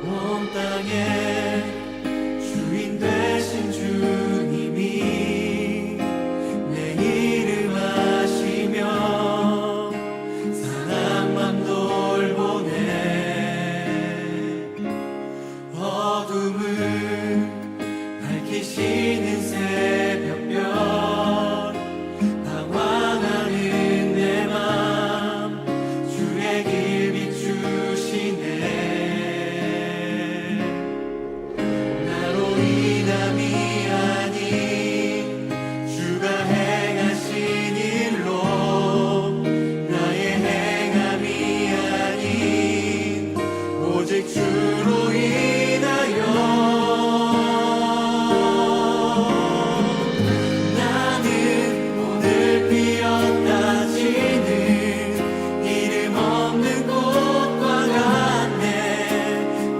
온 땅의 주인 되신 주님이 내 이름 아시며 사랑만 돌보네. 어둠을 밝히시는 새벽별 방황하는 내 맘 주의 길 비추시네. 나로 인함이 아닌 주가 행하신 일로 나의 행함이 아닌 오직 주로 인하여 나는 오늘 피었다 지는 이름 없는 꽃과 같네.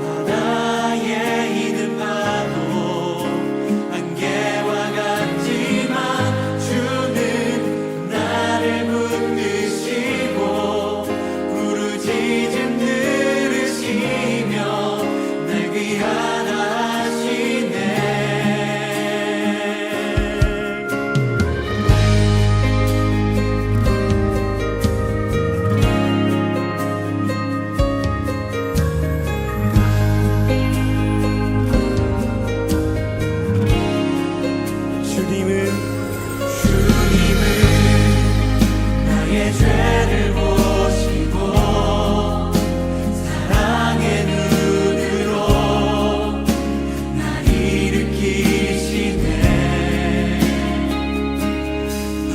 바다에 있는 파도 안개와 같지만 주는 나를 붙드시고 부르짖음 들으시며 날 귀하다 하시네. 주님은 나의 죄를 보시고 사랑의 눈으로 날 일으키시네.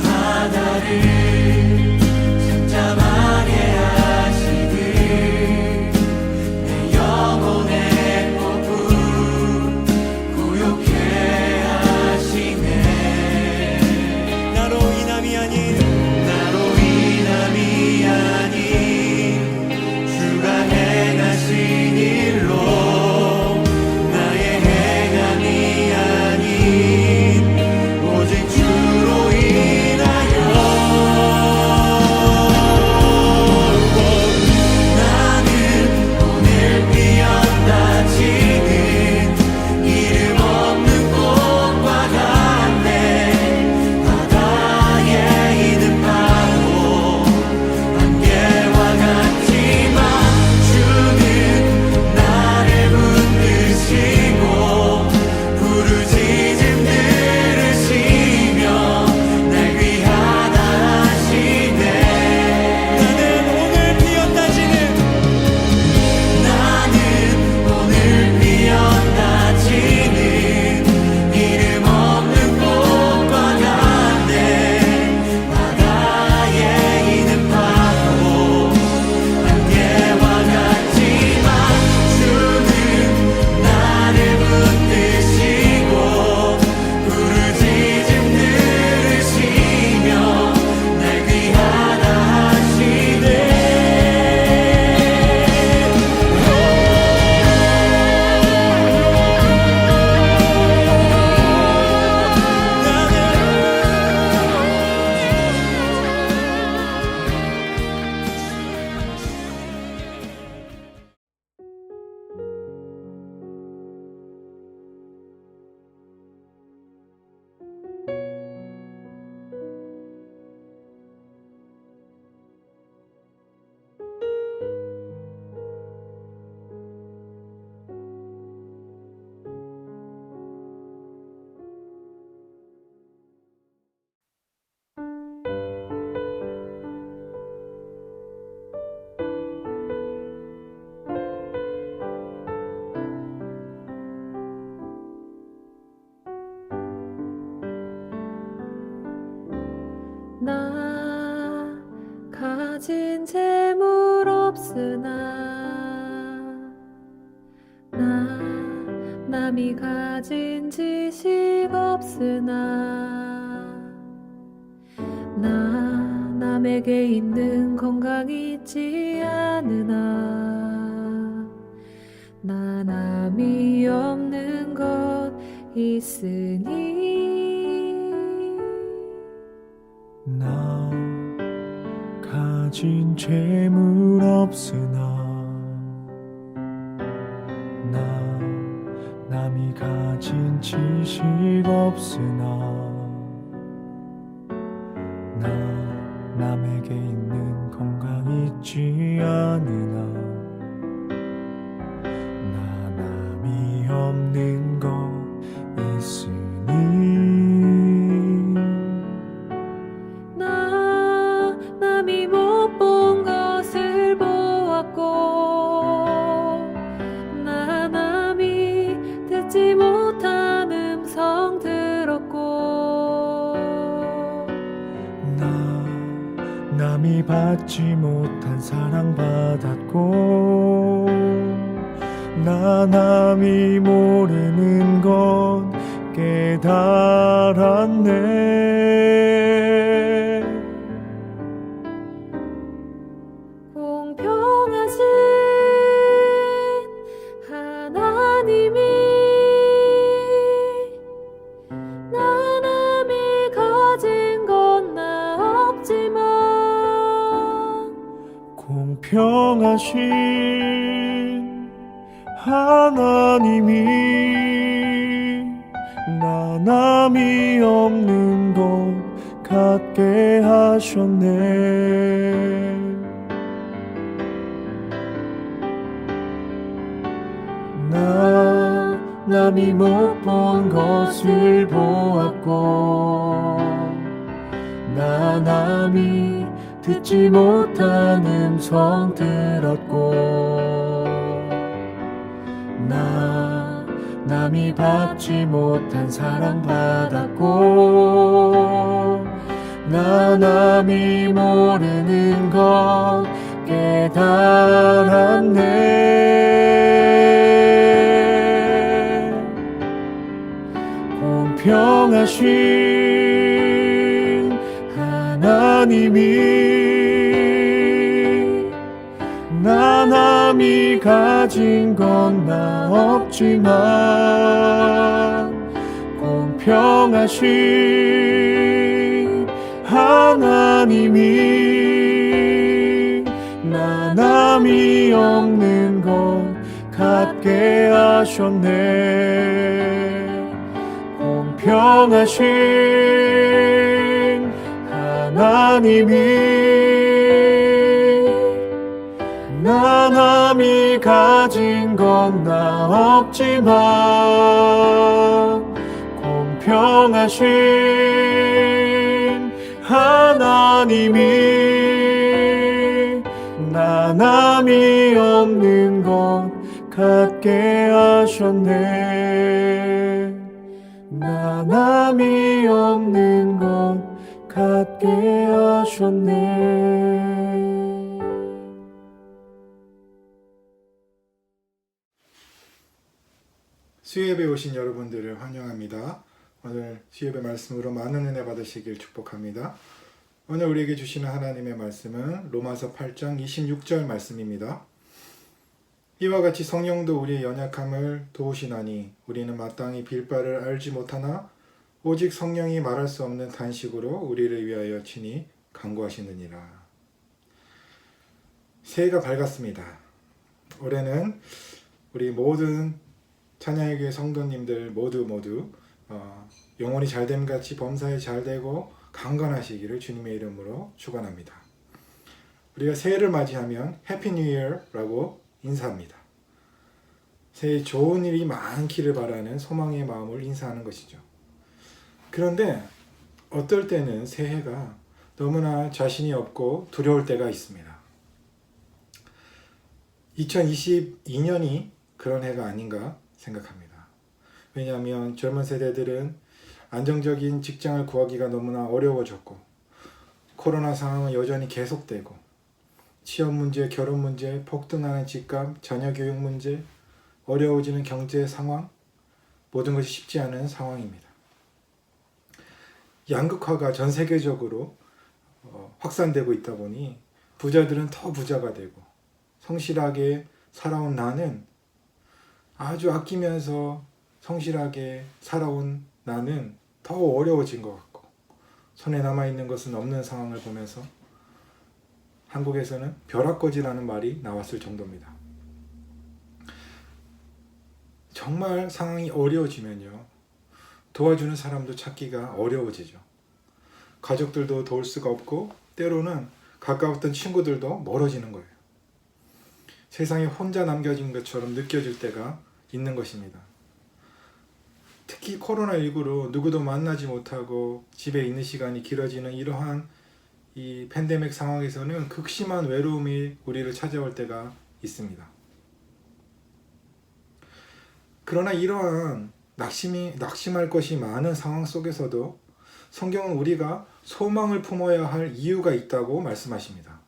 바다를 잠잠하게 하시듯 내 영혼의 폭풍 고요케 하시네. 나로 인함이 아닌 주가 행하신 일로 나의 행함이 아닌 오직 주로 인하여 나는 오늘 피었다 지는 이름 없는 꽃과 같네. 바다에 있는 파도 안개와 같지만 주는 나를 붙드시고 부르짖음 들으시며 날 귀하다 하시네. 나는 오늘 피었다 지는 이름 없는 꽃과 같네. 바다에 있는 파도 안개와 같지만 주는 나를 붙드시고 부르짖음 들으시며 날 귀하다 하시네. 나 가진 재물 없으나 나 남이 가진 지식 없으나 나 남에게 있는 건강 있지 않으나 나 남이 없는 것 있으니 나 가진 재물 없으나 가진 지식 없으나 나 남에게 있는 건강 있지 않으나 나 남이 없는 것 있으니 나 남이 못 본 것을 보았고 나 남이 듣지 못한 음성 들었고 나 남이 받지 못한 사랑 받았고 나 남이 모르는 것 깨달았네. 공평하신 하나님이 나 남이 가진 건 나 없지만 공평하신 하나님이 나 남이 없는 것 같게 하셨네. 나 남이 못 본 것을 보았고 나 남이 듣지 못한 음성 들었고 나 남이 받지 못한 사랑 받았고 나 남이 모르는 것 깨달았네. 공평하신 하나님이 나 남이 가진 건 나 없지만 공평하신 하나님이 나 남이 없는 것 같게 하셨네. 공평하신 하나님이 나 남이 가진 건 나 없지만 공평하신 하나님이 나 남이 없는 것 같게 하셨네. 나 남이 없는 것 같게 하셨네. 수요예배 오신 여러분들을 환영합니다. 오늘 수요예배 말씀으로 많은 은혜 받으시길 축복합니다. 오늘 우리에게 주시는 하나님의 말씀은 로마서 8장 26절 말씀입니다. 이와 같이 성령도 우리의 연약함을 도우시나니 우리는 마땅히 빌 바를 알지 못하나 오직 성령이 말할 수 없는 간식으로 우리를 위하여 친히 간구하시느니라. 새해가 밝았습니다. 올해는 우리 모든 찬양의 교회 성도님들 모두 영혼이 잘됨같이 범사에 잘되고 강건하시기를 주님의 이름으로 축원합니다. 우리가 새해를 맞이하면 해피 뉴 이어라고 인사합니다. 새해 좋은 일이 많기를 바라는 소망의 마음을 인사하는 것이죠. 그런데 어떨 때는 새해가 너무나 자신이 없고 두려울 때가 있습니다. 2022년이 그런 해가 아닌가 생각합니다. 왜냐하면 젊은 세대들은 안정적인 직장을 구하기가 너무나 어려워졌고 코로나 상황은 여전히 계속되고 취업 문제, 결혼 문제, 폭등하는 집값, 자녀 교육 문제, 어려워지는 경제 상황, 모든 것이 쉽지 않은 상황입니다. 양극화가 전 세계적으로 확산되고 있다 보니 부자들은 더 부자가 되고 성실하게 살아온 나는 아주 아끼면서 성실하게 살아온 나는 더 어려워진 것 같고 손에 남아있는 것은 없는 상황을 보면서 한국에서는 벼락거지라는 말이 나왔을 정도입니다. 정말 상황이 어려워지면요, 도와주는 사람도 찾기가 어려워지죠. 가족들도 도울 수가 없고 때로는 가까웠던 친구들도 멀어지는 거예요. 세상에 혼자 남겨진 것처럼 느껴질 때가 있는 것입니다. 특히 코로나19로 누구도 만나지 못하고 집에 있는 시간이 길어지는 이러한 이 팬데믹 상황에서는 극심한 외로움이 우리를 찾아올 때가 있습니다. 그러나 이러한 낙심할 것이 많은 상황 속에서도 성경은 우리가 소망을 품어야 할 이유가 있다고 말씀하십니다.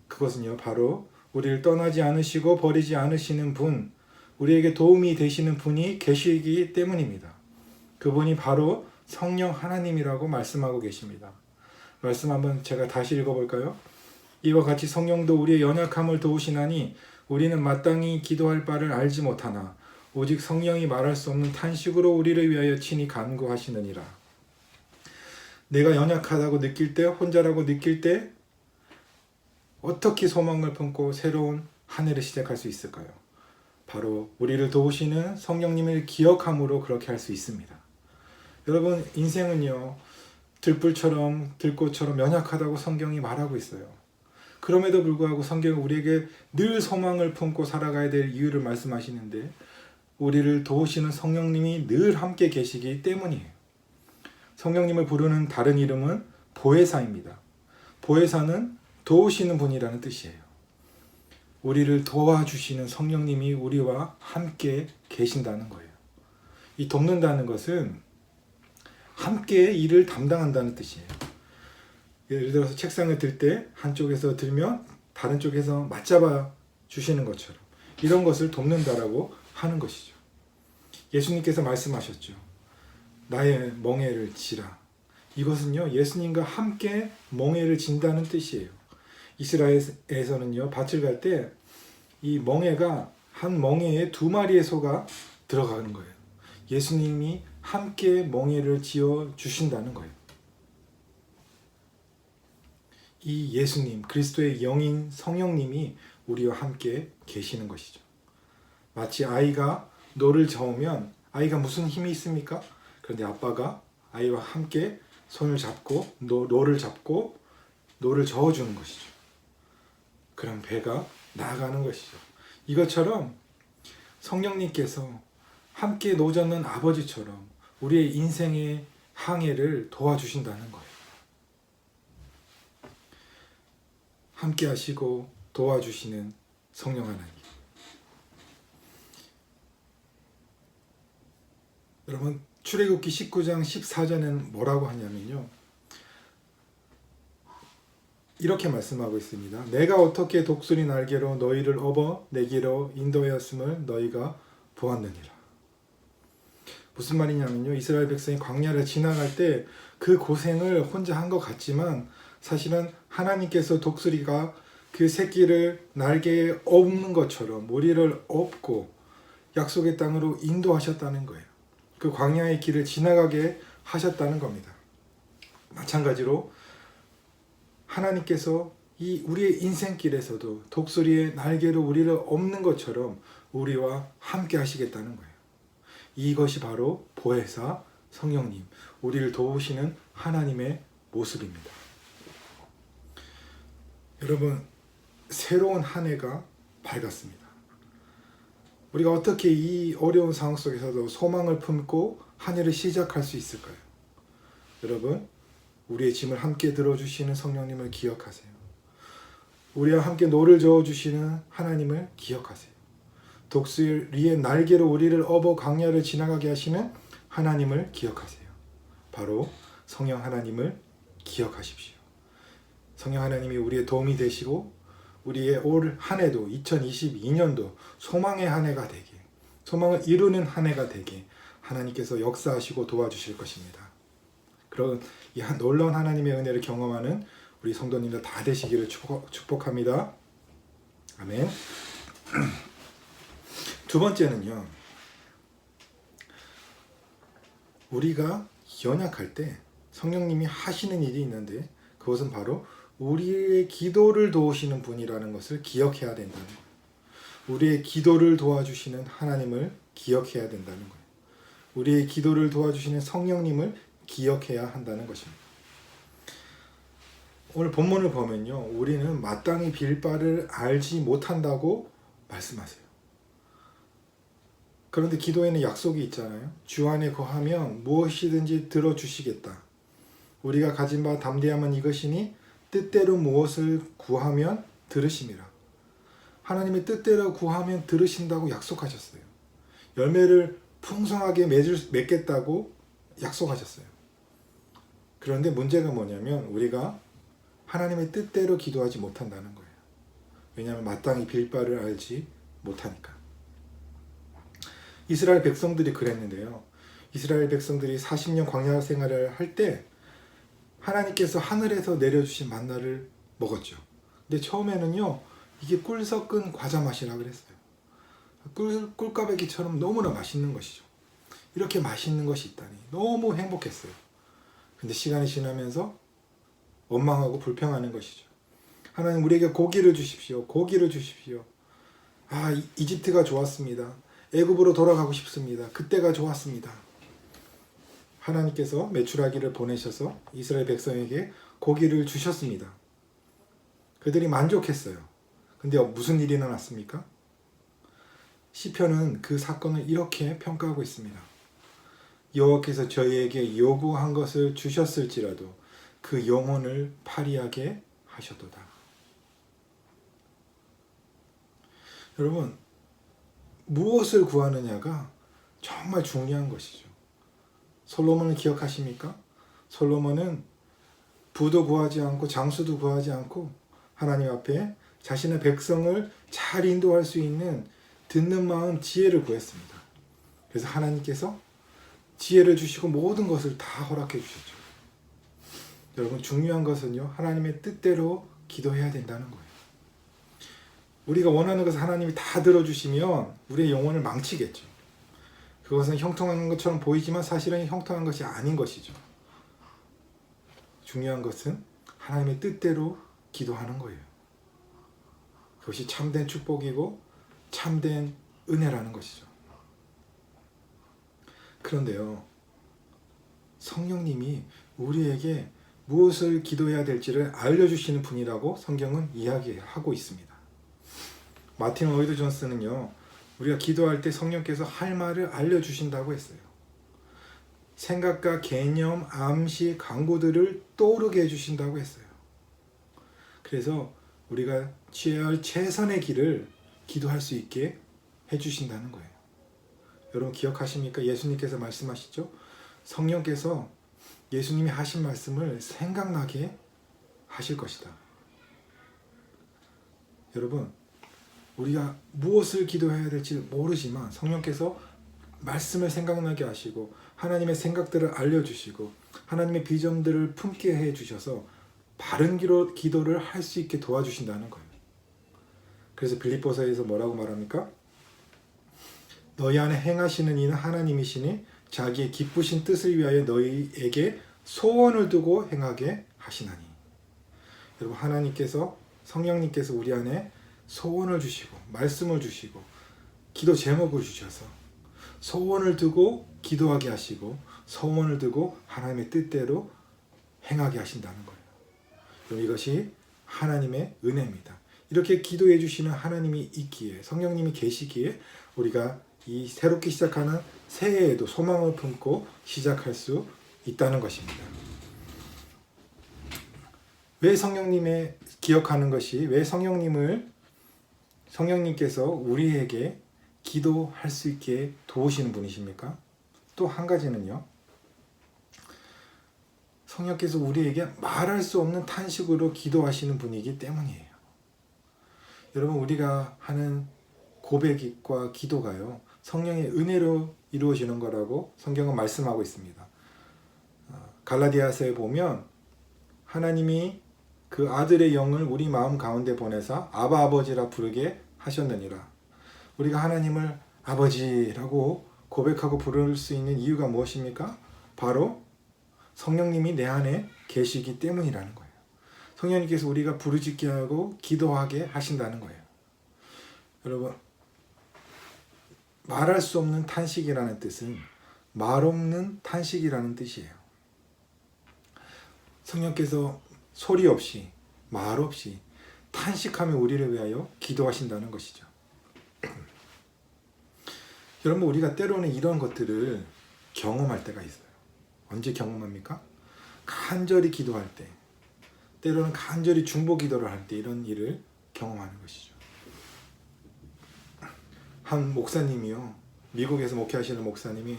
그것은요, 바로 우리를 떠나지 않으시고 버리지 않으시는 분, 우리에게 도움이 되시는 분이 계시기 때문입니다. 그분이 바로 성령 하나님이라고 말씀하고 계십니다. 말씀 한번 제가 다시 읽어볼까요? 이와 같이 성령도 우리의 연약함을 도우시나니 우리는 마땅히 기도할 바를 알지 못하나 오직 성령이 말할 수 없는 탄식으로 우리를 위하여 친히 간구하시느니라. 내가 연약하다고 느낄 때, 혼자라고 느낄 때 어떻게 소망을 품고 새로운 한 해를 시작할 수 있을까요? 바로 우리를 도우시는 성령님을 기억함으로 그렇게 할 수 있습니다. 여러분, 인생은요, 들꽃처럼 연약하다고 성경이 말하고 있어요. 그럼에도 불구하고 성경은 우리에게 늘 소망을 품고 살아가야 될 이유를 말씀하시는데, 우리를 도우시는 성령님이 늘 함께 계시기 때문이에요. 성령님을 부르는 다른 이름은 보혜사입니다. 보혜사는 도우시는 분이라는 뜻이에요. 우리를 도와주시는 성령님이 우리와 함께 계신다는 거예요. 이 돕는다는 것은 함께 일을 담당한다는 뜻이에요. 예를 들어서 책상을 들 때 한쪽에서 들면 다른 쪽에서 맞잡아 주시는 것처럼 이런 것을 돕는다라고 하는 것이죠. 예수님께서 말씀하셨죠. 나의 멍에를 지라. 이것은요, 예수님과 함께 멍에를 진다는 뜻이에요. 이스라엘에서는요, 밭을 갈 때 이 멍에가 한 멍에에 2마리의 소가 들어가는 거예요. 예수님이 함께 멍에를 지어 주신다는 거예요. 이 예수님, 그리스도의 영인 성령님이 우리와 함께 계시는 것이죠. 마치 아이가 노를 저으면 아이가 무슨 힘이 있습니까? 그런데 아빠가 아이와 함께 손을 잡고 노를 잡고 노를 저어주는 것이죠. 그럼 배가 나아가는 것이죠. 이것처럼 성령님께서 함께 노젓는 아버지처럼 우리의 인생의 항해를 도와주신다는 거예요. 함께 하시고 도와주시는 성령 하나님. 여러분, 출애굽기 19장 14절에는 뭐라고 하냐면요, 이렇게 말씀하고 있습니다. 내가 어떻게 독수리 날개로 너희를 업어 내게로 인도하였음을 너희가 보았느니라. 무슨 말이냐면요, 이스라엘 백성이 광야를 지나갈 때 그 고생을 혼자 한 것 같지만 사실은 하나님께서 독수리가 그 새끼를 날개에 업는 것처럼 우리를 업고 약속의 땅으로 인도하셨다는 거예요. 그 광야의 길을 지나가게 하셨다는 겁니다. 마찬가지로 하나님께서 이 우리의 인생길에서도 독수리의 날개로 우리를 업는 것처럼 우리와 함께 하시겠다는 거예요. 이것이 바로 보혜사 성령님, 우리를 도우시는 하나님의 모습입니다. 여러분, 새로운 한 해가 밝았습니다. 우리가 어떻게 이 어려운 상황 속에서도 소망을 품고 한 해를 시작할 수 있을까요? 여러분, 우리의 짐을 함께 들어주시는 성령님을 기억하세요. 우리와 함께 노를 저어주시는 하나님을 기억하세요. 독수리의 날개로 우리를 업어 광야를 지나가게 하시는 하나님을 기억하세요. 바로 성령 하나님을 기억하십시오. 성령 하나님이 우리의 도움이 되시고 우리의 올 한 해도 2022년도 소망의 한 해가 되게, 소망을 이루는 한 해가 되게 하나님께서 역사하시고 도와주실 것입니다. 그런 이 놀라운 하나님의 은혜를 경험하는 우리 성도님들 다 되시기를 축복합니다. 아멘. 두 번째는요, 우리가 연약할 때 성령님이 하시는 일이 있는데 그것은 바로 우리의 기도를 도우시는 분이라는 것을 기억해야 된다는 거예요. 우리의 기도를 도와주시는 하나님을 기억해야 된다는 거예요. 우리의 기도를 도와주시는 성령님을 기억해야 한다는 것입니다. 오늘 본문을 보면요, 우리는 마땅히 빌 바를 알지 못한다고 말씀하세요. 그런데 기도에는 약속이 있잖아요. 주 안에 거하면 무엇이든지 들어주시겠다. 우리가 가진 바 담대함은 이것이니 뜻대로 무엇을 구하면 들으심이라. 하나님의 뜻대로 구하면 들으신다고 약속하셨어요. 열매를 풍성하게 맺겠다고 약속하셨어요. 그런데 문제가 뭐냐면 우리가 하나님의 뜻대로 기도하지 못한다는 거예요. 왜냐하면 마땅히 빌 바를 알지 못하니까. 이스라엘 백성들이 그랬는데요. 이스라엘 백성들이 40년 광야 생활을 할 때 하나님께서 하늘에서 내려주신 만나를 먹었죠. 근데 처음에는요, 이게 꿀 섞은 과자 맛이라 그랬어요. 꿀까베기처럼 너무나 맛있는 것이죠. 이렇게 맛있는 것이 있다니 너무 행복했어요. 근데 시간이 지나면서 원망하고 불평하는 것이죠. 하나님, 우리에게 고기를 주십시오. 고기를 주십시오. 아, 이집트가 좋았습니다. 애굽으로 돌아가고 싶습니다. 그때가 좋았습니다. 하나님께서 메추라기를 보내셔서 이스라엘 백성에게 고기를 주셨습니다. 그들이 만족했어요. 근데 무슨 일이 일어났습니까? 시편은 그 사건을 이렇게 평가하고 있습니다. 여호와께서 저희에게 요구한 것을 주셨을지라도 그 영혼을 파리하게 하셨도다. 여러분, 무엇을 구하느냐가 정말 중요한 것이죠. 솔로몬을 기억하십니까? 솔로몬은 부도 구하지 않고 장수도 구하지 않고 하나님 앞에 자신의 백성을 잘 인도할 수 있는 듣는 마음, 지혜를 구했습니다. 그래서 하나님께서 지혜를 주시고 모든 것을 다 허락해 주셨죠. 여러분, 중요한 것은요, 하나님의 뜻대로 기도해야 된다는 거예요. 우리가 원하는 것을 하나님이 다 들어주시면 우리의 영혼을 망치겠죠. 그것은 형통한 것처럼 보이지만 사실은 형통한 것이 아닌 것이죠. 중요한 것은 하나님의 뜻대로 기도하는 거예요. 그것이 참된 축복이고 참된 은혜라는 것이죠. 그런데요, 성령님이 우리에게 무엇을 기도해야 될지를 알려주시는 분이라고 성경은 이야기하고 있습니다. 마틴 로이드 존스는요, 우리가 기도할 때 성령께서 할 말을 알려주신다고 했어요. 생각과 개념, 암시, 강구들을 떠오르게 해주신다고 했어요. 그래서 우리가 취해야 할 최선의 길을 기도할 수 있게 해주신다는 거예요. 여러분 기억하십니까? 예수님께서 말씀하시죠? 성령께서 예수님이 하신 말씀을 생각나게 하실 것이다. 여러분, 우리가 무엇을 기도해야 될지 모르지만 성령께서 말씀을 생각나게 하시고 하나님의 생각들을 알려주시고 하나님의 비전들을 품게 해주셔서 바른 기도를 할 수 있게 도와주신다는 거예요. 그래서 빌립보서에서 뭐라고 말합니까? 너희 안에 행하시는 이는 하나님이시니 자기의 기쁘신 뜻을 위하여 너희에게 소원을 두고 행하게 하시나니. 여러분, 하나님께서, 성령님께서 우리 안에 소원을 주시고 말씀을 주시고 기도 제목을 주셔서 소원을 두고 기도하게 하시고 소원을 두고 하나님의 뜻대로 행하게 하신다는 거예요. 여러분, 이것이 하나님의 은혜입니다. 이렇게 기도해 주시는 하나님이 있기에, 성령님이 계시기에 우리가 이 새롭게 시작하는 새해에도 소망을 품고 시작할 수 있다는 것입니다. 왜 성령님의 기억하는 것이, 왜 성령님께서 우리에게 기도할 수 있게 도우시는 분이십니까? 또 한 가지는요, 성령께서 우리에게 말할 수 없는 탄식으로 기도하시는 분이기 때문이에요. 여러분, 우리가 하는 고백과 기도가요, 성령의 은혜로 이루어지는 거라고 성경은 말씀하고 있습니다. 갈라디아서에 보면 하나님이 그 아들의 영을 우리 마음 가운데 보내사 아바 아버지라 부르게 하셨느니라. 우리가 하나님을 아버지라고 고백하고 부를 수 있는 이유가 무엇입니까? 바로 성령님이 내 안에 계시기 때문이라는 거예요. 성령님께서 우리가 부르짖게 하고 기도하게 하신다는 거예요. 여러분, 말할 수 없는 탄식이라는 뜻은 말 없는 탄식이라는 뜻이에요. 성령께서 소리 없이 말 없이 탄식하며 우리를 위하여 기도하신다는 것이죠. 여러분, 우리가 때로는 이런 것들을 경험할 때가 있어요. 언제 경험합니까? 간절히 기도할 때, 때로는 간절히 중보 기도를 할 때 이런 일을 경험하는 것이죠. 한 목사님이요, 미국에서 목회하시는 목사님이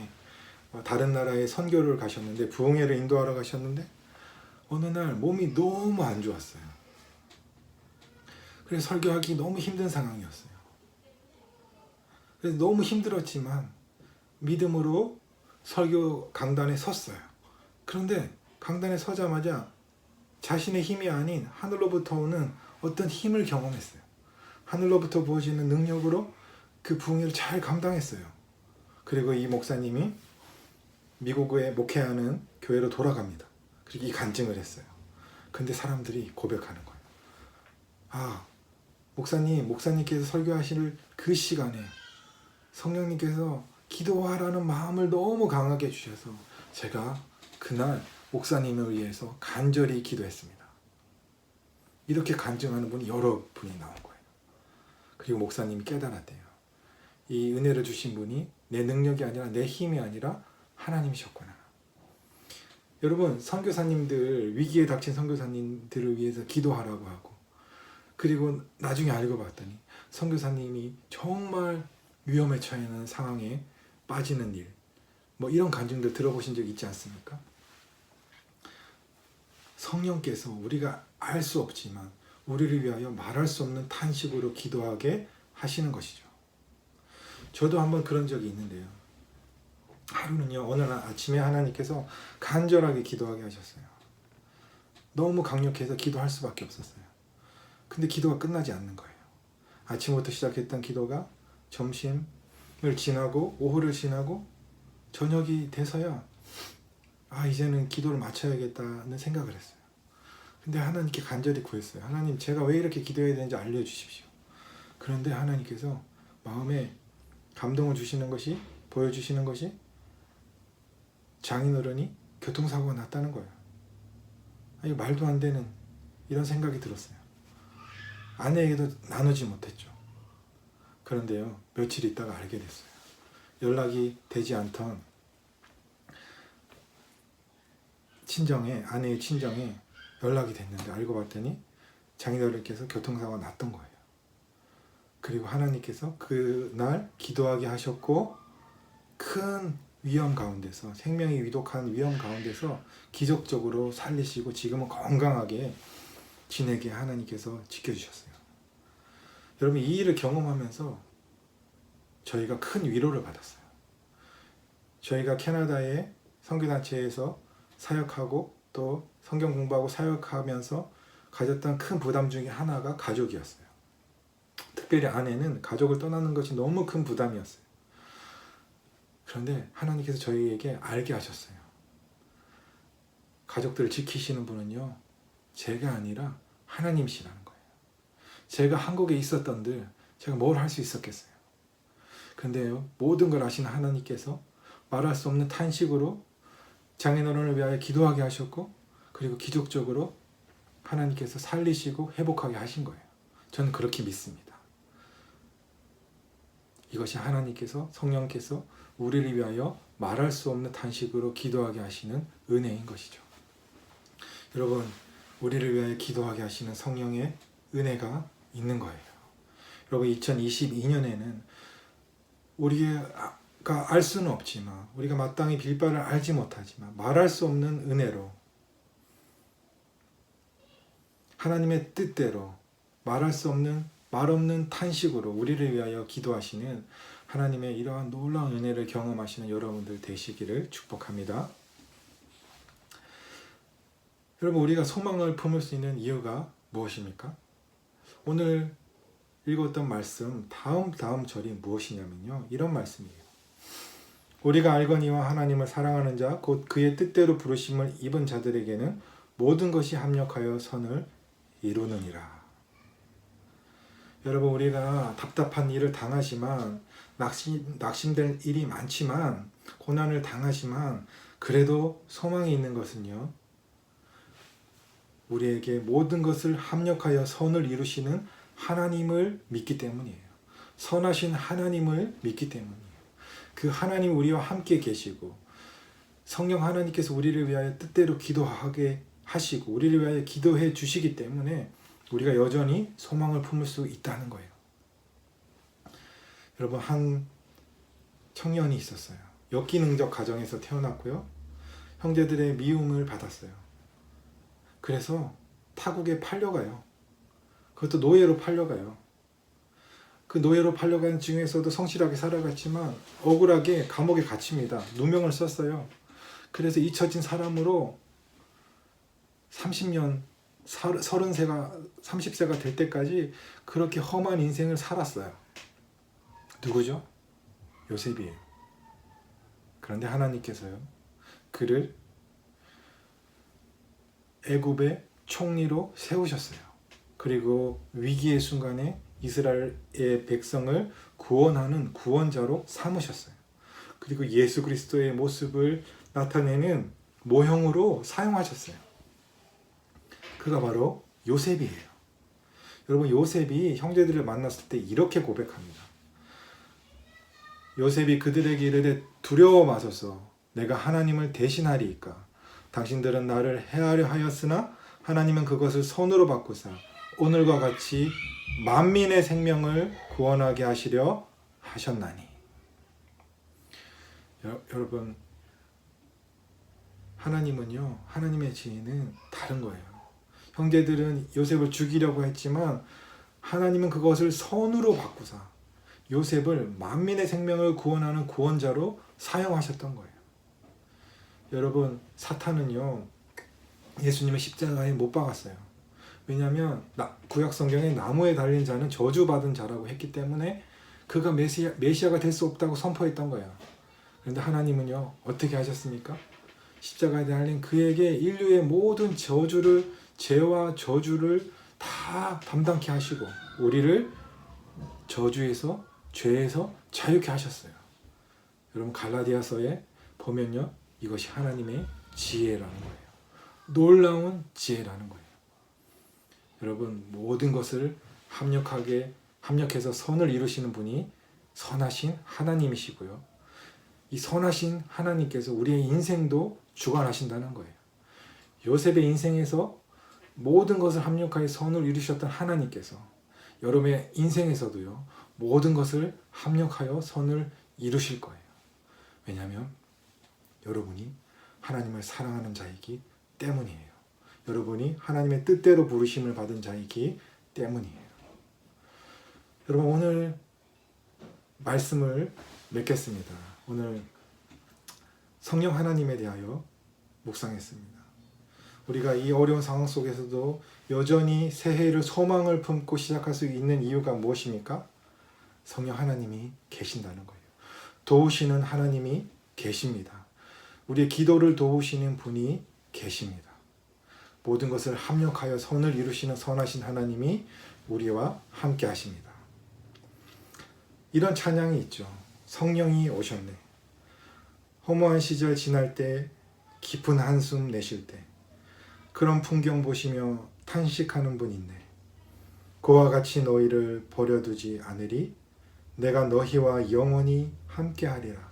다른 나라에 선교를 가셨는데, 부흥회를 인도하러 가셨는데 어느 날 몸이 너무 안 좋았어요. 그래서 설교하기 너무 힘든 상황이었어요. 그래서 너무 힘들었지만 믿음으로 설교 강단에 섰어요. 그런데 강단에 서자마자 자신의 힘이 아닌 하늘로부터 오는 어떤 힘을 경험했어요. 하늘로부터 부어지는 능력으로 그 부흥회를 잘 감당했어요. 그리고 이 목사님이 미국에 목회하는 교회로 돌아갑니다. 그리고 이 간증을 했어요. 근데 사람들이 고백하는 거예요. 아, 목사님께서 설교하실 그 시간에 성령님께서 기도하라는 마음을 너무 강하게 해주셔서 제가 그날 목사님을 위해서 간절히 기도했습니다. 이렇게 간증하는 분이 여러 분이 나온 거예요. 그리고 목사님이 깨달았대요. 이 은혜를 주신 분이 내 능력이 아니라 내 힘이 아니라 하나님이셨구나. 여러분, 선교사님들, 위기에 닥친 선교사님들을 위해서 기도하라고 하고, 그리고 나중에 알고 봤더니 선교사님이 정말 위험에 처하는 상황에 빠지는 일, 뭐 이런 간증들 들어보신 적 있지 않습니까? 성령께서 우리가 알 수 없지만 우리를 위하여 말할 수 없는 탄식으로 기도하게 하시는 것이죠. 저도 한번 그런 적이 있는데요. 하루는요, 어느 날 아침에 하나님께서 간절하게 기도하게 하셨어요. 너무 강력해서 기도할 수밖에 없었어요. 근데 기도가 끝나지 않는 거예요. 아침부터 시작했던 기도가 점심을 지나고 오후를 지나고 저녁이 돼서야 이제는 기도를 마쳐야겠다는 생각을 했어요. 근데 하나님께 간절히 구했어요. 하나님, 제가 왜 이렇게 기도해야 되는지 알려주십시오. 그런데 하나님께서 마음에 감동을 주시는 것이, 보여주시는 것이 장인어른이 교통사고가 났다는 거예요. 아니, 말도 안 되는 이런 생각이 들었어요. 아내에게도 나누지 못했죠. 그런데요, 며칠 있다가 알게 됐어요. 연락이 되지 않던 아내의 친정에 연락이 됐는데 알고 봤더니 장인어른께서 교통사고가 났던 거예요. 그리고 하나님께서 그날 기도하게 하셨고, 큰 위험 가운데서, 생명이 위독한 위험 가운데서 기적적으로 살리시고 지금은 건강하게 지내게 하나님께서 지켜주셨어요. 여러분, 이 일을 경험하면서 저희가 큰 위로를 받았어요. 저희가 캐나다의 선교단체에서 사역하고 또 성경 공부하고 사역하면서 가졌던 큰 부담 중에 하나가 가족이었어요. 특별히 아내는 가족을 떠나는 것이 너무 큰 부담이었어요. 그런데 하나님께서 저희에게 알게 하셨어요. 가족들을 지키시는 분은요, 제가 아니라 하나님이시라는 거예요. 제가 한국에 있었던들 제가 뭘 할 수 있었겠어요. 근데요, 모든 걸 아시는 하나님께서 말할 수 없는 탄식으로 장인어른을 위하여 기도하게 하셨고, 그리고 기적적으로 하나님께서 살리시고 회복하게 하신 거예요. 저는 그렇게 믿습니다. 이것이 하나님께서, 성령께서 우리를 위하여 말할 수 없는 탄식으로 기도하게 하시는 은혜인 것이죠. 여러분, 우리를 위하여 기도하게 하시는 성령의 은혜가 있는 거예요. 여러분, 2022년에는 우리가 알 수는 없지만, 우리가 마땅히 빌 바를 알지 못하지만 말할 수 없는 은혜로, 하나님의 뜻대로 말할 수 없는, 말 없는 탄식으로 우리를 위하여 기도하시는 하나님의 이러한 놀라운 은혜를 경험하시는 여러분들 되시기를 축복합니다. 여러분, 우리가 소망을 품을 수 있는 이유가 무엇입니까? 오늘 읽었던 말씀 다음 절이 무엇이냐면요, 이런 말씀이에요. 우리가 알거니와 하나님을 사랑하는 자 곧 그의 뜻대로 부르심을 입은 자들에게는 모든 것이 합력하여 선을 이루느니라. 여러분, 우리가 답답한 일을 당하지만 낙심될 일이 많지만 고난을 당하지만 그래도 소망이 있는 것은요. 우리에게 모든 것을 합력하여 선을 이루시는 하나님을 믿기 때문이에요. 선하신 하나님을 믿기 때문이에요. 그 하나님 우리와 함께 계시고 성령 하나님께서 우리를 위하여 뜻대로 기도하게 하시고 우리를 위하여 기도해 주시기 때문에 우리가 여전히 소망을 품을 수 있다는 거예요. 여러분, 한 청년이 있었어요. 역기능적 가정에서 태어났고요. 형제들의 미움을 받았어요. 그래서 타국에 팔려가요. 그것도 노예로 팔려가요. 그 노예로 팔려간 중에서도 성실하게 살아갔지만 억울하게 감옥에 갇힙니다. 누명을 썼어요. 그래서 잊혀진 사람으로 30년, 30세가 될 때까지 그렇게 험한 인생을 살았어요. 누구죠? 요셉이에요. 그런데 하나님께서요, 그를 애굽의 총리로 세우셨어요. 그리고 위기의 순간에 이스라엘의 백성을 구원하는 구원자로 삼으셨어요. 그리고 예수 그리스도의 모습을 나타내는 모형으로 사용하셨어요. 그가 바로 요셉이에요. 여러분, 요셉이 형제들을 만났을 때 이렇게 고백합니다. 요셉이 그들에게 이르되 두려워 마소서, 내가 하나님을 대신하리이까. 당신들은 나를 해하려 하였으나 하나님은 그것을 선으로 바꾸사 오늘과 같이 만민의 생명을 구원하게 하시려 하셨나니. 여러분, 하나님은요, 하나님의 지혜는 다른 거예요. 형제들은 요셉을 죽이려고 했지만 하나님은 그것을 선으로 바꾸사 요셉을 만민의 생명을 구원하는 구원자로 사용하셨던 거예요. 여러분, 사탄은요, 예수님을 십자가에 못 박았어요. 왜냐하면 구약 성경에 나무에 달린 자는 저주받은 자라고 했기 때문에 그가 메시아가 될 수 없다고 선포했던 거예요. 그런데 하나님은요, 어떻게 하셨습니까? 십자가에 달린 그에게 인류의 모든 저주를, 죄와 저주를 다 담당케 하시고 우리를 저주에서, 죄에서 자유케 하셨어요. 여러분, 갈라디아서에 보면요, 이것이 하나님의 지혜라는 거예요. 놀라운 지혜라는 거예요. 여러분, 모든 것을 합력해서 선을 이루시는 분이 선하신 하나님이시고요. 이 선하신 하나님께서 우리의 인생도 주관하신다는 거예요. 요셉의 인생에서 모든 것을 합력하여 선을 이루셨던 하나님께서 여러분의 인생에서도요, 모든 것을 합력하여 선을 이루실 거예요. 왜냐하면 여러분이 하나님을 사랑하는 자이기 때문이에요. 여러분이 하나님의 뜻대로 부르심을 받은 자이기 때문이에요. 여러분, 오늘 말씀을 맺겠습니다. 오늘 성령 하나님에 대하여 묵상했습니다. 우리가 이 어려운 상황 속에서도 여전히 새해를 소망을 품고 시작할 수 있는 이유가 무엇입니까? 성령 하나님이 계신다는 거예요. 도우시는 하나님이 계십니다. 우리의 기도를 도우시는 분이 계십니다. 모든 것을 합력하여 선을 이루시는 선하신 하나님이 우리와 함께 하십니다. 이런 찬양이 있죠. 성령이 오셨네. 허무한 시절 지날 때, 깊은 한숨 내쉴 때, 그런 풍경 보시며 탄식하는 분 있네. 그와 같이 너희를 버려두지 않으리. 내가 너희와 영원히 함께하리라.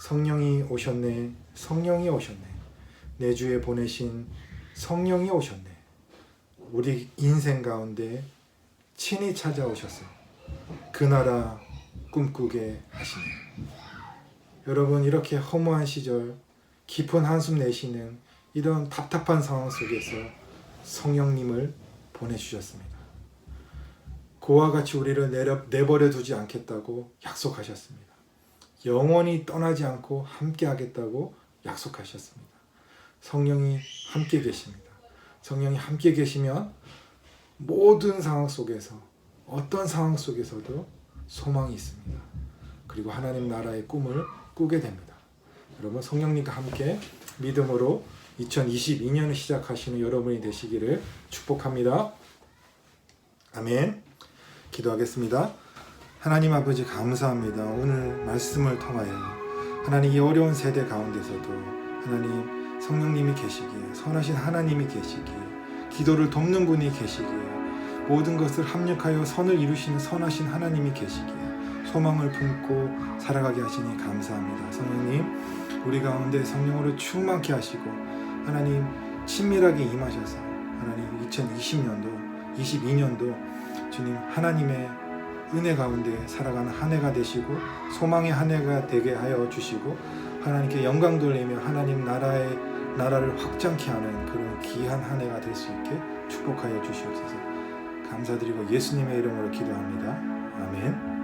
성령이 오셨네. 성령이 오셨네. 내 주에 보내신 성령이 오셨네. 우리 인생 가운데 친히 찾아오셔서 그 나라 꿈꾸게 하시네. 여러분, 이렇게 허무한 시절, 깊은 한숨 내쉬는 이런 답답한 상황 속에서 성령님을 보내주셨습니다. 그와 같이 우리를 내버려 두지 않겠다고 약속하셨습니다. 영원히 떠나지 않고 함께 하겠다고 약속하셨습니다. 성령이 함께 계십니다. 성령이 함께 계시면 모든 상황 속에서, 어떤 상황 속에서도 소망이 있습니다. 그리고 하나님 나라의 꿈을 꾸게 됩니다. 여러분, 성령님과 함께 믿음으로 2022년을 시작하시는 여러분이 되시기를 축복합니다. 아멘. 기도하겠습니다. 하나님 아버지 감사합니다. 오늘 말씀을 통하여 하나님 이 어려운 세대 가운데서도 하나님 성령님이 계시기에, 선하신 하나님이 계시기에, 기도를 돕는 분이 계시기에, 모든 것을 합력하여 선을 이루시는 선하신 하나님이 계시기에 소망을 품고 살아가게 하시니 감사합니다. 성령님, 우리 가운데 성령으로 충만케 하시고 하나님 친밀하게 임하셔서 하나님 2020년도 22년도 주님 하나님의 은혜 가운데 살아가는 한 해가 되시고 소망의 한 해가 되게 하여 주시고 하나님께 영광 돌리며 하나님 나라를 확장케 하는 그런 귀한 한 해가 될 수 있게 축복하여 주시옵소서. 감사드리고 예수님의 이름으로 기도합니다. 아멘.